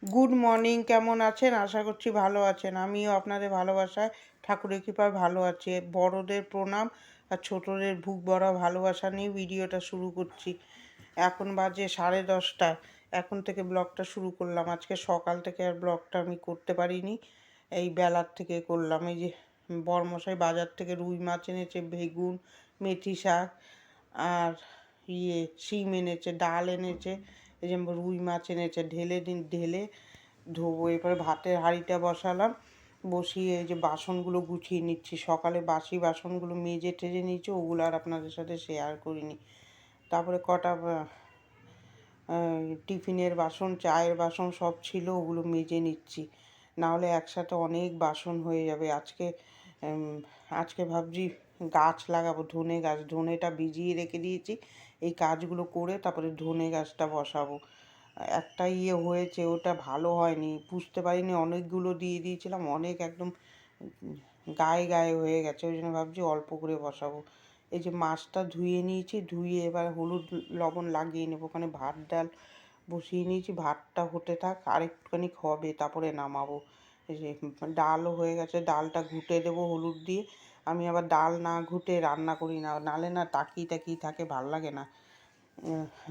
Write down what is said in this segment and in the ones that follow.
Good morning, কেমন আছেন? আশা করছি ভালো আছেন। আমিও আপনাদের ভালোবাসায় ঠাকুরের কৃপায় ভালো আছি। বড়দের প্রণাম আর ছোটদের বুক ভরা ভালোবাসা নিয়ে ভিডিওটা শুরু করছি। এখন বাজে 10:30। এখন থেকে ব্লগটা শুরু করলাম। আজকে সকাল থেকে আর ব্লগটা আমি করতে পারিনি, এই বেলার থেকে করলাম। এই যে বরমশাই বাজার থেকে রুই মাছ এনেছে, বেগুন, মেথি শাক আর শিম এনেছে, ডাল এনেছে। এই যে রুই মাছ এনেছে, ঢেলে ধোবো। এরপরে ভাতের হাঁড়িটা বসালাম, বসিয়ে এই যে বাসনগুলো গুছিয়ে নিচ্ছি। সকালে বাসি বাসনগুলো মেজে টেজে নিচ্ছি, ওগুলো আর আপনাদের সাথে শেয়ার করিনি। তারপরে কটা টিফিনের বাসন, চায়ের বাসন সব ছিল, ওগুলো মেজে নিচ্ছি। নাহলে একসাথে অনেক বাসন হয়ে যাবে। আজকে ভাবছি গাছ লাগাবো, ধনে গাছ। ধনেটা ভিজিয়ে রেখে দিয়েছি, এই কাজগুলো করে তারপরে ধনে গাছটা বসাবো। একটা হয়েছে, ওটা ভালো হয়নি, বুঝতে পারিনি, অনেকগুলো দিয়ে দিয়েছিলাম, অনেক একদম গায়ে গায়ে হয়ে গেছে। ওই জন্য ভাবছি অল্প করে বসাবো। এই যে মাছটা ধুয়ে নিয়েছি, ধুয়ে এবার হলুদ লবণ লাগিয়ে নেবো। ওখানে ভাত ডাল বসিয়ে নিয়েছি, ভাতটা হতে থাক, আর একটুখানি হবে, তারপরে নামাবো। এই যে ডালও হয়ে গেছে, ডালটা ঘুটে দেবো হলুদ দিয়ে। আমি আবার ডাল না ঘুটে রান্না করি না, নাহলে না তাকিয়ে তাকিয়ে থাকে, ভাল লাগে না।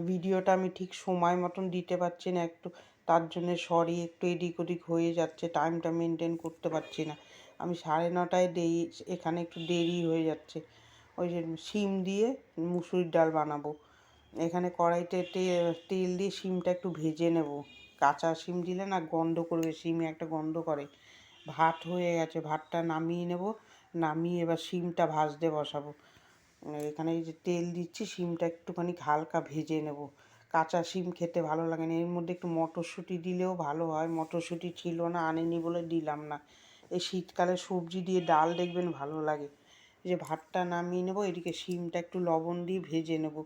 ভিডিওটা আমি ঠিক সময় মতন দিতে পারছি না, একটু তার জন্যে সরি, একটু এদিক ওদিক হয়ে যাচ্ছে, টাইমটা মেনটেন করতে পারছি না। আমি 9:30টায় দিই, এখানে একটু দেরি হয়ে যাচ্ছে। ওই যে শিম দিয়ে মুসুরির ডাল বানাবো। এখানে কড়াইতে তেল দিয়ে শিমটা একটু ভেজে নেব। কাঁচা শিম দিলে না গন্ধ করবে, শিমে একটা গন্ধ করে। ভাত হয়ে গেছে, ভাতটা নামিয়ে নেব। নামিয়ে এবার শিমটা ভাজতে বসাবো। এখানে এই যে তেল দিচ্ছি, শিমটা একটুখানি হালকা ভেজে নেব। কাঁচা শিম খেতে ভালো লাগে না, এর মধ্যে একটু মটরশুঁটি দিলেও ভালো হয়। মটরশুঁটি ছিল না, আনেনি বলে দিলাম না। এই শীতকালে সবজি দিয়ে ডাল দেখবেন ভালো লাগে। এই যে ভাতটা নামিয়ে নেব, এদিকে শিমটা একটু লবণ দিয়ে ভেজে নেব।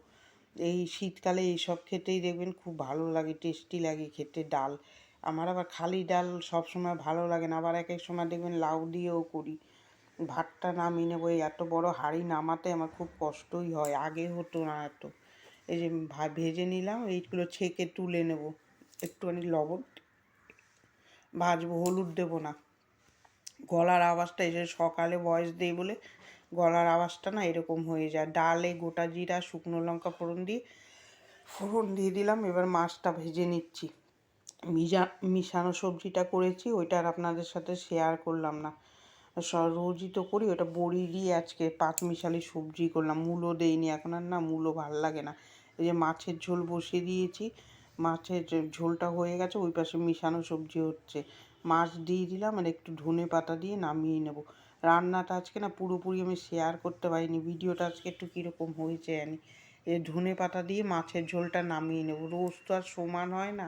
এই শীতকালে এইসব খেতেই দেখবেন খুব ভালো লাগে, টেস্টি লাগে খেতে ডাল। আমার আবার খালি ডাল সব সময় ভালো লাগে না, আবার এক এক সময় দেখবেন লাউ দিয়েও করি। ভাতটা নামিয়ে নেবো। এই এত বড় হাঁড়ি নামাতে আমার খুব কষ্টই হয়, আগে হতো না এত। এই যে ভেজে নিলাম, এইগুলো ছেঁকে তুলে নেব। একটুখানি লবণ ভাজবো, হলুদ দেবো না। গলার আওয়াজটা, এই যে সকালে ভয়েস দিই বলে গলার আওয়াজটা না এরকম হয়ে যায়। ডালে গোটা জিরা শুকনো লঙ্কা ফোড়ন দিয়ে দিলাম। এবার মাছটা ভেজে নিচ্ছি। মিশানো সবজিটা করেছি, ওইটা আর আপনাদের সাথে শেয়ার করলাম না। রোজই তো করি, ওটা বড়ি দিয়ে আজকে পাঁচমিশালি সবজি করলাম। মূলো দেইনি, এখন আর না মূলো ভাল লাগে না। এই যে মাছের ঝোল বসিয়ে দিয়েছি, মাছের ঝোলটা হয়ে গেছে, ওই পাশে মিশানো সবজি হচ্ছে। মাছ দিয়ে দিলাম আর একটু ধনে পাতা দিয়ে নামিয়ে নেব। রান্নাটা আজকে না পুরোপুরি আমি শেয়ার করতে পারিনি, ভিডিওটা আজকে একটু কীরকম হয়েছে জানি। এই ধনে পাতা দিয়ে মাছের ঝোলটা নামিয়ে নেব। রোজ তো আর সমান হয় না,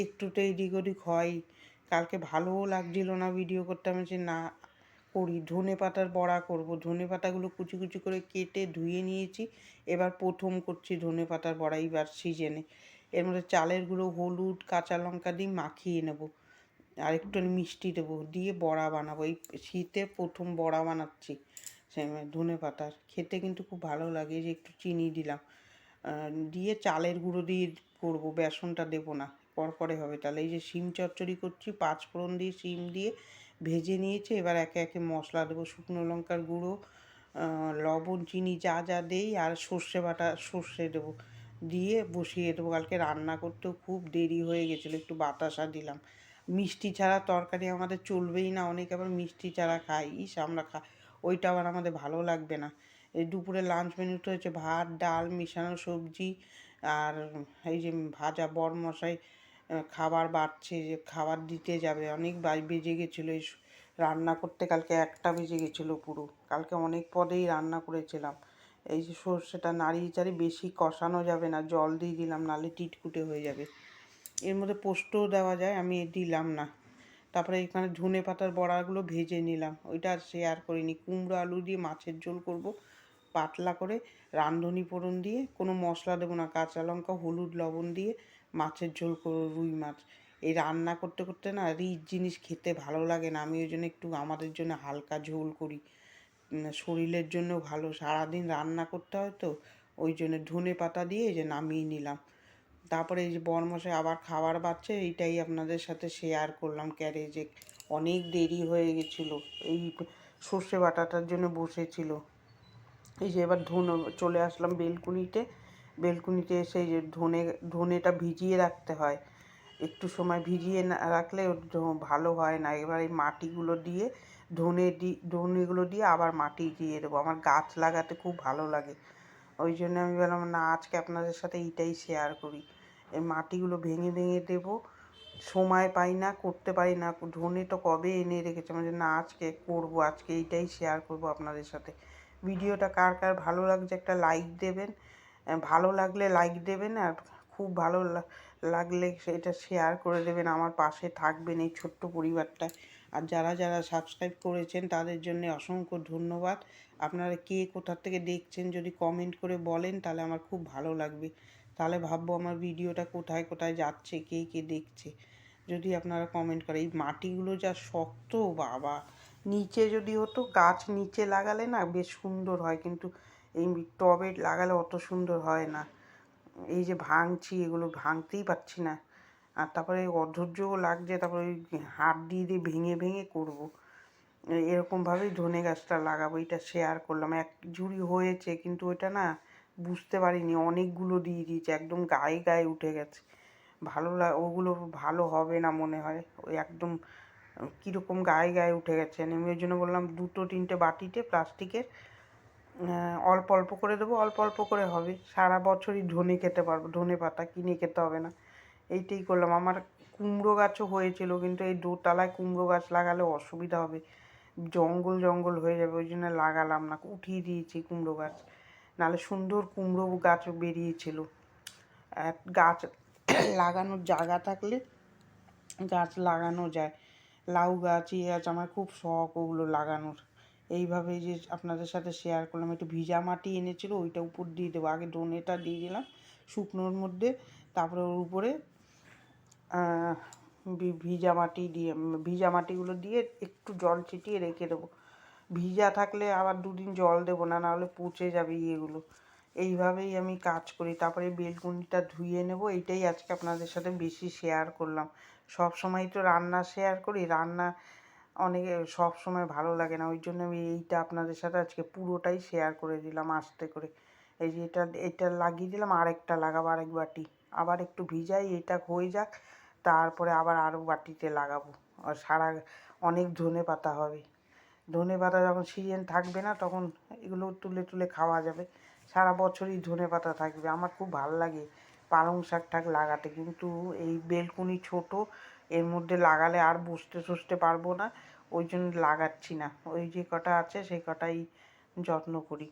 একটু তো এদিক ওদিক হয়। কালকে ভালোও লাগছিল না ভিডিও করতে, আমি যে না করি। ধনে পাতার বড়া করব। ধনে পাতাগুলো কুচি কুচি করে কেটে ধুয়ে নিয়েছি। এবার প্রথম করছি ধনে পাতার বড়া এইবার সিজনে। এর মধ্যে চালের গুঁড়ো, হলুদ, কাঁচা লঙ্কা দিয়ে মাখিয়ে নেব, আর একটু মিষ্টি দেবো, দিয়ে বড়া বানাবো। এই শীতে প্রথম বড়া বানাচ্ছি ধনে পাতার। খেতে কিন্তু খুব ভালো লাগে। এই যে একটু চিনি দিলাম, দিয়ে চালের গুঁড়ো দিয়ে করব, বেসনটা দেবো না, কড়কড়ে হবে তাহলে। এই যে শিম চচ্চড়ি করছি, পাঁচফোড়ন দিয়ে শিম দিয়ে ভেজে নিয়েছি। এবার একে একে মশলা দেবো, শুকনো লঙ্কার গুঁড়ো, লবণ, চিনি যা যা দেই, আর সর্ষে বাটা, সর্ষে দেবো, দিয়ে বসিয়ে দেবো। কালকে রান্না করতেও খুব দেরি হয়ে গেছিলো, একটু বাতাসা দিলাম। মিষ্টি ছাড়া তরকারি আমাদের চলবেই না, অনেকে আবার মিষ্টি ছাড়া খায়, আমরা ওইটা আবার আমাদের ভালো লাগবে না। এই দুপুরে লাঞ্চ মেনুতে হচ্ছে ভাত, ডাল, মিশানো সবজি, আর এই যে ভাজা। বরমশাই খাবার বাড়ছে, যে খাবার দিতে যাবে, অনেক বেজে গেছিলো এই রান্না করতে। কালকে 1টা বেজে গেছিলো পুরো। কালকে অনেক পদেই রান্না করেছিলাম। এই যে সর্ষেটা নাড়িয়ে চাড়িয়ে, বেশি কষানো যাবে না, জল দিয়ে দিলাম, নাহলে টিটকুটে হয়ে যাবে। এর মধ্যে পোস্তও দেওয়া যায়, আমি দিলাম না। তারপরে এখানে ধনে পাতার বড়াগুলো ভেজে নিলাম, ওইটা আর শেয়ার করিনি। কুমড়ো আলু দিয়ে মাছের ঝোল করব, পাতলা করে, রাঁধুনি ফোড়ন দিয়ে, কোনো মশলা দেবো না, কাঁচা লঙ্কা, হলুদ, লবণ দিয়ে মাছের ঝোল করবো, রুই মাছ। এই রান্না করতে করতে না রিচ জিনিস খেতে ভালো লাগে না, আমি ওই জন্য একটু আমাদের জন্য হালকা ঝোল করি। শরীরের জন্য ভালো, সারাদিন রান্না করতে হয় তো, ওই জন্য ধনে পাতা দিয়ে এই যে নামিয়ে নিলাম। তারপরে এই যে বরমশাই আবার খাবার বাড়ছে, এইটাই আপনাদের সাথে শেয়ার করলাম ক্যারেজে। অনেক দেরি হয়ে গেছিলো, এই সর্ষে বাটাটার জন্য বসেছিল। এই যে এবার চলে আসলাম বেলকুনিতে। বেলকুনিতে এসে এই যে ধনেটা ভিজিয়ে রাখতে হয়, একটু সময় ভিজিয়ে না রাখলে ভালো হয় না। এবার এই মাটিগুলো দিয়ে ধনেগুলো দিয়ে আবার মাটি দিয়ে দেবো। আমার গাছ লাগাতে খুব ভালো লাগে, ওই জন্য আমি বললাম না আজকে আপনাদের সাথে এইটাই শেয়ার করি। এই মাটিগুলো ভেঙে ভেঙে দেবো, সময় পাই না, করতে পারি না। ধনে তো কবে এনে রেখেছে, মানে না আজকে করবো, আজকে এইটাই শেয়ার করব আপনাদের সাথে। ভিডিওটা কার কার ভালো লাগছে একটা লাইক দেবেন, ভালো লাগলে লাইক দেবেন, আর খুব ভালো লাগলে সেটা শেয়ার করে দেবেন। আমার পাশে থাকবেন এই ছোট্ট পরিবারটায়। আর যারা যারা সাবস্ক্রাইব করেছেন তাদের জন্য অসংখ্য ধন্যবাদ। আপনারা কে কোথা থেকে দেখছেন যদি কমেন্ট করে বলেন তাহলে আমার খুব ভালো লাগবে, তাহলে ভাববো আমার ভিডিওটা কোথায় কোথায় যাচ্ছে, কে কে দেখছে। যদি আপনারা কমেন্ট করেন। এই মাটিগুলো যা শক্ত বাবা, নিচে যদি হতো, গাছ নিচে লাগালে না বেশ সুন্দর হয়, কিন্তু এই টবে লাগালে অত সুন্দর হয় না। এই যে ভাঙছি, এগুলো ভাঙতেই পারছি না। আর তারপরে অধৈর্যও লাগছে, তারপরে ওই হাত দিয়ে দিয়ে ভেঙে ভেঙে করবো। এরকমভাবেই ধনে গাছটা লাগাবো। এটা শেয়ার করলাম, এক ঝুড়ি হয়েছে কিন্তু ওইটা না বুঝতে পারিনি, অনেকগুলো দিয়ে দিয়েছে, একদম গায়ে গায়ে উঠে গেছে। ওগুলো ভালো হবে না মনে হয়, ওই একদম কীরকম গায়ে গায়ে উঠে গেছে। আমি ওই জন্য বললাম 2-3টে বাটিতে প্লাস্টিকের অল্প অল্প করে দেবো, অল্প অল্প করে হবে, সারা বছরই ধনে খেতে পারবো, ধনে পাতা কিনে খেতে হবে না। এইটাই করলাম। আমার কুমড়ো গাছও হয়েছিল, কিন্তু এই দোতলায় কুমড়ো গাছ লাগালে অসুবিধা হবে, জঙ্গল জঙ্গল হয়ে যাবে, ওই জন্য লাগালাম না, উঠিয়ে দিয়েছি কুমড়ো গাছ। নাহলে সুন্দর কুমড়ো গাছ বেরিয়েছিল। গাছ লাগানোর জায়গা থাকলে গাছ লাগানো যায়। লাউ গাছ, গাছ আমার খুব শখ ওগুলো লাগানোর। এইভাবে যে আপনাদের সাথে শেয়ার করলাম। একটু ভিজা মাটি এনেছিল, ওইটা উপর দিয়ে দেবো। আগে ধনেটা দিয়ে দিলাম শুকনোর মধ্যে, তারপরে ওর উপরে ভিজা মাটিগুলো দিয়ে একটু জল ছিটিয়ে রেখে দেবো। ভিজা থাকলে আবার 2 দিন জল দেবো না, নাহলে পচে যাবে ইয়েগুলো। এইভাবেই আমি কাজ করি। তারপরে বেলকুনিটা ধুয়ে নেব। এইটাই আজকে আপনাদের সাথে বেশি শেয়ার করলাম। সব সময় তো রান্না শেয়ার করি, রান্না অনেকে সব সময় ভালো লাগে না, ওই জন্য আমি এইটা আপনাদের সাথে আজকে পুরোটাই শেয়ার করে দিলাম আস্তে করে। এই যে এটা লাগিয়ে দিলাম, আরেকটা লাগাবো, আরেক বাটি আবার একটু ভিজাই, এটা হয়ে যাক, তারপরে আবার আরও বাটিতে লাগাবো। আর অনেক ধনে পাতা হবে। ধনে পাতা যখন সিজন থাকবে না তখন এগুলো তুলে তুলে খাওয়া যাবে, সারা বছরই ধনে পাতা থাকবে। আমার খুব ভালো লাগে পালং শাক লাগাতে, কিন্তু এই বেলকুনি ছোট, এর মধ্যে লাগালে আর বসতে পারবো না, ওই জন্য লাগাচ্ছি না। ওই যে কটা আছে সেই কটাই যত্ন করি।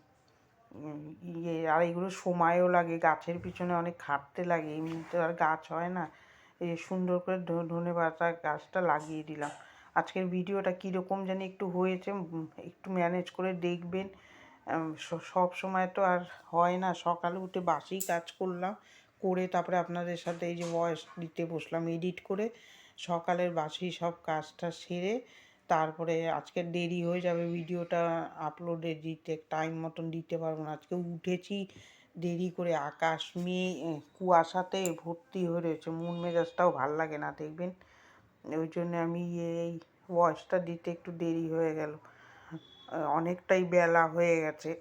আর এগুলো সময়ও লাগে, গাছের পিছনে অনেক খাটতে লাগে, এমনিতে আর গাছ হয় না। এই সুন্দর করে ধনে পাতা গাছটা লাগিয়ে দিলাম। আজকের ভিডিওটা কীরকম জানি একটু হয়েছে, একটু ম্যানেজ করে দেখবেন। সব সময় তো আর হয় না, সকালে উঠে বাসি কাজ করলাম, করে তারপরে আপনাদের সাথে এই যে ভয়েস দিতে বসলাম, এডিট করে সকালের বাসি সব কাজটা সেরে তারপরে আজকে দেরি হয়ে যাবে, ভিডিওটা আপলোডে দিতে টাইম মতন দিতে পারবো না। আজকে উঠেছি দেরি করে, আকাশ কুয়াশাতে ভর্তি হয়ে রয়েছে, মন মেজাজটাও ভাল লাগে না দেখবেন। ওই জন্য আমি এই ভয়েসটা দিতে একটু দেরি হয়ে গেল, অনেকটাই বেলা হয়ে গেছে।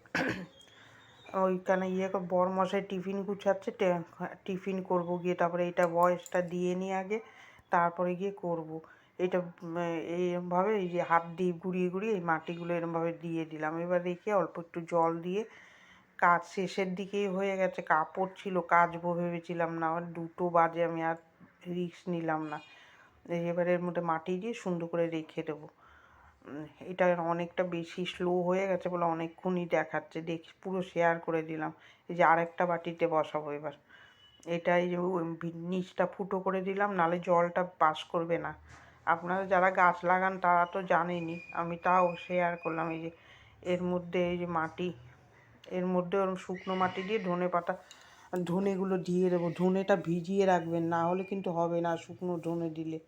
ওইখানে বরমশাই টিফিন গুছাচ্ছে, টিফিন করব গিয়ে, তারপরে এটা ভয়েসটা দিয়ে নিয়ে আগে, তারপরে গিয়ে করব। এটা এইরমভাবে এই যে হাত দিয়ে ঘুরিয়ে ঘুরিয়ে এই মাটিগুলো এরমভাবে দিয়ে দিলাম। এবার রেখে অল্প একটু জল দিয়ে, কাজ শেষের দিকেই হয়ে গেছে, কাপড় ছিল কাচবো ভেবেছিলাম, না 2টো বাজে, আমি আর রিস্ক নিলাম না। এবার এর মধ্যে মাটি দিয়ে সুন্দর করে রেখে দেবো। এটা অনেকটা বেশি স্লো হয়ে গেছে বলে অনেকক্ষণই দেখাচ্ছে, পুরো শেয়ার করে দিলাম। এই যে আরেকটা বাটিতে বসাবো এবার। এটাই যে নিচটা ফুটো করে দিলাম, নাহলে জলটা পাস করবে না। আপনারা যারা গাছ লাগান তারা তো জানেনই, আমি তাও শেয়ার করলাম। এই যে এর মধ্যে এই যে মাটি, এর মধ্যে ওরকম শুকনো মাটি দিয়ে ধনেগুলো দিয়ে দেবো। ধনেটা ভিজিয়ে রাখবেন, না হলে কিন্তু হবে না শুকনো ধনে দিলে।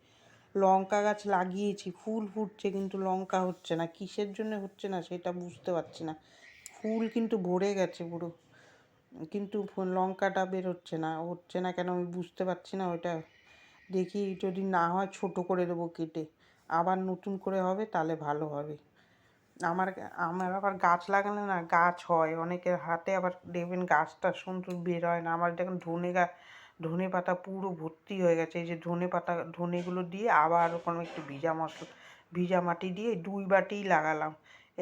লঙ্কা গাছ লাগিয়েছি, ফুল ফুটছে কিন্তু লঙ্কা হচ্ছে না, কিসের জন্য হচ্ছে না সেটা বুঝতে পারছি না। ফুল কিন্তু ভরে গেছে পুরো, কিন্তু লঙ্কাটা বেরোচ্ছে না, হচ্ছে না কেন আমি বুঝতে পারছি না। ওইটা দেখি, যদি না হয় ছোট করে দেবো কেটে, আবার নতুন করে হবে তাহলে ভালো হবে। আমার আমার আবার গাছ লাগালে না গাছ হয়, অনেকের হাতে আবার দেখবেন গাছটা সুন্দর বের হয় না। আমার দেখুন ধনে পাতা পুরো ভর্তি হয়ে গেছে। এই যে ধনে পাতা, ধনেগুলো দিয়ে আবার ওখানে একটু ভিজা মাটি দিয়ে 2 বাটিই লাগালাম।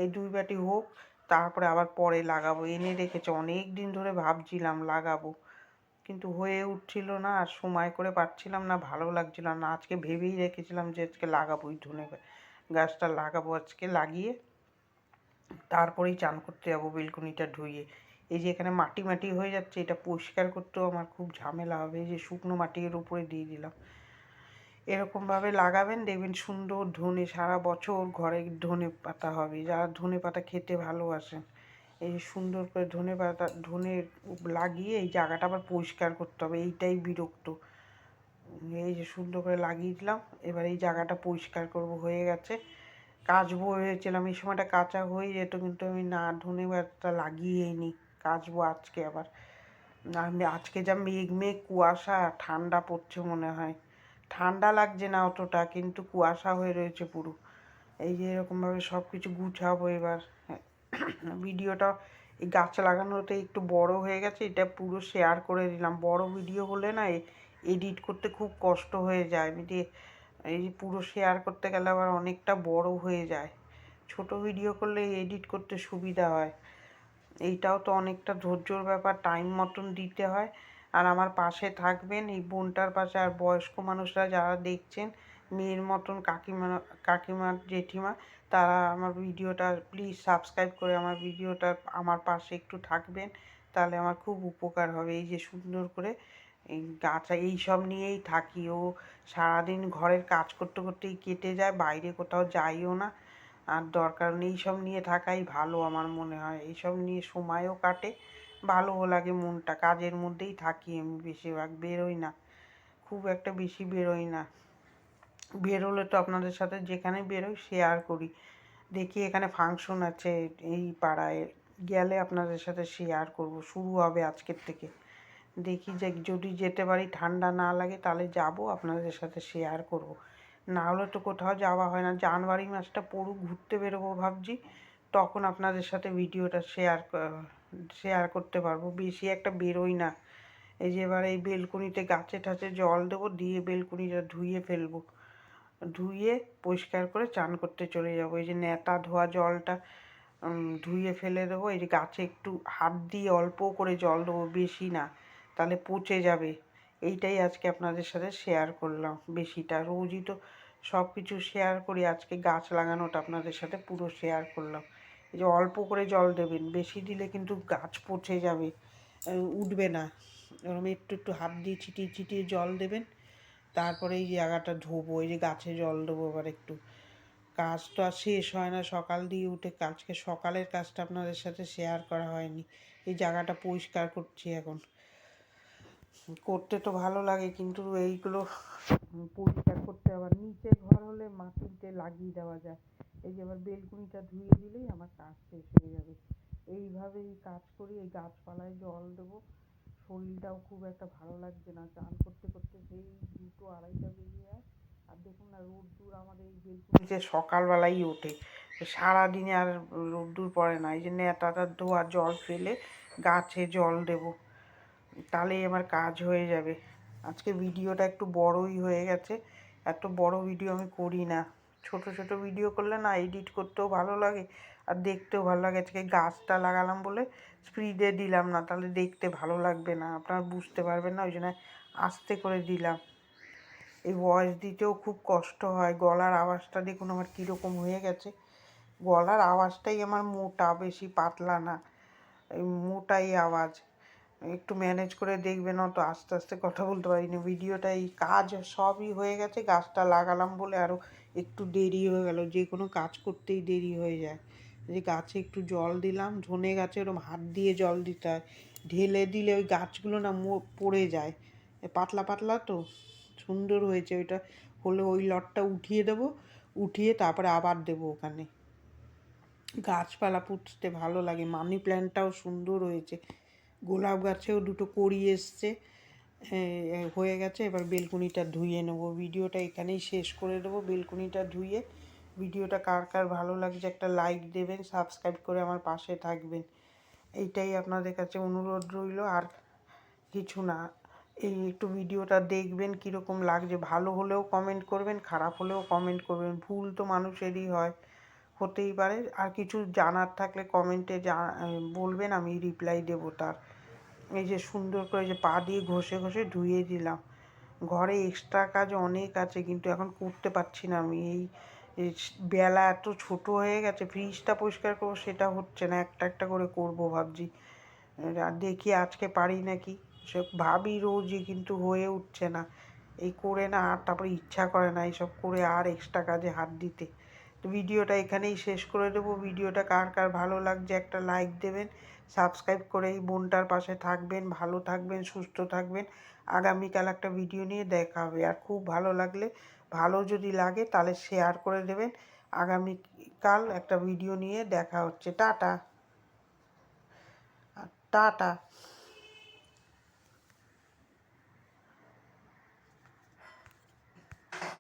এই 2 বাটি হোক, তারপরে আবার পরে লাগাবো। এনে রেখেছে, অনেক দিন ধরে ভাবছিলাম লাগাবো, কিন্তু হয়ে উঠছিল না, আর সময় করে পাচ্ছিলাম না, ভালো লাগছিল না। আজকে ভেবেই রেখেছিলাম যে আজকে লাগাবো, এই ধনে গাছটা লাগাবো, আজকে লাগিয়ে তারপরেই চান করতে যাবো বেলকনিটা ধুয়ে। এই যে এখানে মাটি মাটি হয়ে যাচ্ছে, এটা পরিষ্কার করতেও আমার খুব ঝামেলা হবে। এই যে শুকনো মাটি এর উপরে দিয়ে দিলাম। এরকমভাবে লাগাবেন, দেখবেন সুন্দর ধনে সারা বছর ঘরে ধনে পাতা হবে। যারা ধনে পাতা খেতে ভালোবাসেন, এই যে সুন্দর করে ধনে লাগিয়ে এই জায়গাটা আবার পরিষ্কার করতে হবে, এইটাই বিরক্ত। এই যে সুন্দর করে লাগিয়ে দিলাম, এবার এই জায়গাটা পরিষ্কার করব। হয়ে গেছে, কাচবো ভেবেছিলাম, এই সময়টা কাঁচা হয়ে যেত, কিন্তু আমি না, ধনে পাতা লাগিয়েই নি। কাচবো আজকে আবার। আজকে যা মেঘ কুয়াশা, ঠান্ডা পড়ছে মনে হয়। ঠান্ডা লাগছে না অতটা, কিন্তু কুয়াশা হয়ে রয়েছে পুরো। এই যে এরকমভাবে সব কিছু গুছাবো এবার। ভিডিওটা এই গাছ লাগানোতে একটু বড় হয়ে গেছে, এটা পুরো শেয়ার করে দিলাম। বড় ভিডিও হলে না এডিট করতে খুব কষ্ট হয়ে যায়। এই পুরো শেয়ার করতে গেলে আবার অনেকটা বড় হয়ে যায়। ছোট ভিডিও করলে এডিট করতে সুবিধা হয়। এইটাও তো অনেকটা ধৈর্যর ব্যাপার, টাইম মতন দিতে হয়। আর আমার পাশে থাকবেন, এই বোনটার পাশে। আর বয়স্ক মানুষরা যারা দেখছেন, মেয়ের মতন কাকিমা জেঠিমা, তারা আমার ভিডিওটা প্লিজ সাবস্ক্রাইব করে আমার ভিডিওটা আমার পাশে একটু থাকবেন, তাহলে আমার খুব উপকার হবে। এই যে সুন্দর করে এই গাছ, এই সব নিয়েই থাকি। ও সারাদিন ঘরের কাজ করতে করতেই কেটে যায়, বাইরে কোথাও যাইও না। আর দরকার নেই, এইসব নিয়ে থাকাই ভালো আমার মনে হয়। এইসব নিয়ে সময়ও কাটে, ভালোও লাগে মনটা। কাজের মধ্যেই থাকি আমি, বেশিরভাগ বেরোই না, খুব একটা বেশি বেরোই না। বেরোলে তো আপনাদের সাথে যেখানে বেরোই শেয়ার করি। দেখি এখানে ফাংশন আছে এই পাড়ায়, গেলে আপনাদের সাথে শেয়ার করব। শুরু হবে আজকের থেকে। দেখি যে যদি যেতে পারি, ঠান্ডা না লাগে, তাহলে যাব, আপনাদের সাথে শেয়ার করব। না হলে তো কোথাও যাওয়া হয় না। জানুয়ারি মাসটা পড়ুক, ঘুরতে বেরোবো ভাবছি, তখন আপনাদের সাথে ভিডিওটা শেয়ার করতে পারবো। বেশি একটা বেরোই না। এই যে এবার এই বেলকনিতে গাছে টাছে জল দেবো, দিয়ে বেলকনিটা ধুয়ে ফেলবো। ধুয়ে পরিষ্কার করে চান করতে চলে যাবো। এই যে নেতা ধোয়া জলটা ধুয়ে ফেলে দেবো। এই যে গাছে একটু হাত দিয়ে অল্প করে জল দেবো, বেশি না, তাহলে পচে যাবে। এইটাই আজকে আপনাদের সাথে শেয়ার করলাম। বেশিটা রোজই তো সব কিছু শেয়ার করি, আজকে গাছ লাগানোটা আপনাদের সাথে পুরো শেয়ার করলাম। এই যে অল্প করে জল দেবেন, বেশি দিলে কিন্তু গাছ পচে যাবে, উঠবে না। এরকম একটু একটু হাত দিয়ে ছিটিয়ে ছিটিয়ে জল দেবেন। তারপরে এই জায়গাটা ধোবো, এই যে গাছে জল দেবো এবার একটু। কাজ তো আর শেষ হয় না সকাল দিয়ে উঠে, আজকে সকালের কাজটা আপনাদের সাথে শেয়ার করা হয়নি। এই জায়গাটা পরিষ্কার করছি এখন। করতে তো ভালো লাগে, কিন্তু এইগুলো পরিষ্কার করতে আবার নিচে ঘর হলে মাটিতে লাগিয়ে দেওয়া যায়। এই যে আবার বেলকুনিটা ধুয়ে দিলেই আমার কাজ শেষ হয়ে যাবে। এইভাবেই কাজ করি, এই গাছপালায় জল দেবো। শরীরটাও খুব একটা ভালো লাগছে না, চান করতে করতে সেই 2-2-2:30 বেজে যায়। আর দেখুন না, রোদ্দুর আমাদের এই বেলকুনিতে সকালবেলাই ওঠে, সারাদিনে আর রোদ্দুর পড়ে না। এই যে নেতাটা ধোয়া জল ফেলে গাছে জল দেবো, তাহলেই আমার কাজ হয়ে যাবে। আজকে ভিডিওটা একটু বড়ই হয়ে গেছে, এত বড় ভিডিও আমি করি না। ছোট ছোট ভিডিও করলে না এডিট করতেও ভালো লাগে, আর দেখতেও ভালো লাগে। আজকে গাছটা লাগালাম বলে স্পিডে দিলাম না, তাহলে দেখতে ভালো লাগবে না, আপনারা বুঝতে পারবেন না, ওই জন্য আস্তে করে দিলাম। এই ভয়েস দিতেও খুব কষ্ট হয়, গলার আওয়াজটা দেখুন আমার কীরকম হয়ে গেছে। গলার আওয়াজটাই আমার মোটা, বেশি পাতলা না, এই মোটাই আওয়াজ। একটু ম্যানেজ করে দেখবেন, অত আস্তে আস্তে কথা বলতে পারিনি। ভিডিওটা এই কাজ সবই হয়ে গেছে, গাছটা লাগালাম বলে আরও একটু দেরি হয়ে গেল। যে কোনো কাজ করতেই দেরি হয়ে যায়। যে গাছে একটু জল দিলাম, ধনে গাছে ওরকম হাত দিয়ে জল দিতে হয়, ঢেলে দিলে ওই গাছগুলো না পড়ে যায়। পাতলা পাতলা তো সুন্দর হয়েছে। ওইটা হলে ওই লটটা উঠিয়ে দেবো, উঠিয়ে তারপরে আবার দেবো ওখানে। গাছপালা পুঁততে ভালো লাগে, মানি প্ল্যান্টটাও সুন্দর হয়েছে। গোলাপ গাছেও দুটো কড়ি এসছে, হয়ে গেছে। এবার বেলকুনিটা ধুয়ে নেব। ভিডিওটা এখানেই শেষ করে দেবো। বেলকুনিটা ধুয়ে ভিডিওটা কার কার ভালো লাগছে একটা লাইক দেবেন, সাবস্ক্রাইব করে আমার পাশে থাকবেন, এইটাই আপনাদের কাছে অনুরোধ রইল। আর কিছু না, এই একটু ভিডিওটা দেখবেন কীরকম লাগছে, ভালো হলেও কমেন্ট করবেন, খারাপ হলেও কমেন্ট করবেন, ভুল তো মানুষেরই হয়, হতেই পারে। আর কিছু জানার থাকলে কমেন্টে বলবেন, আমি রিপ্লাই দেবো তার। এই যে সুন্দর করে যে পা দিয়ে ঘষে ঘষে ধুয়ে দিলাম। ঘরে এক্সট্রা কাজ অনেক আছে কিন্তু এখন করতে পারছি না আমি, এই বেলা এত ছোট হয়ে গেছে। ফ্রিজটা পরিষ্কার করবো সেটা হচ্ছে না, একটা একটা করে করব ভাবছি। আর দেখি আজকে পারি নাকি, সে ভাবি রোজই কিন্তু হয়ে উঠছে না। এই করে না আর তারপরে ইচ্ছা করে না এইসব করে আর এক্সট্রা কাজে হাত দিতে। তো ভিডিওটা এখানেই শেষ করে দেবো। ভিডিওটা কার কার ভালো লাগছে একটা লাইক দেবেন, সাবস্ক্রাইব করে এই বোনটার পাশে থাকবেন, ভালো থাকবেন, সুস্থ থাকবেন। আগামীকাল একটা ভিডিও নিয়ে দেখা হবে। আর খুব ভালো লাগলে, ভালো যদি লাগে তাহলে শেয়ার করে দেবেন। আগামীকাল একটা ভিডিও নিয়ে দেখা হচ্ছে। Tata tata.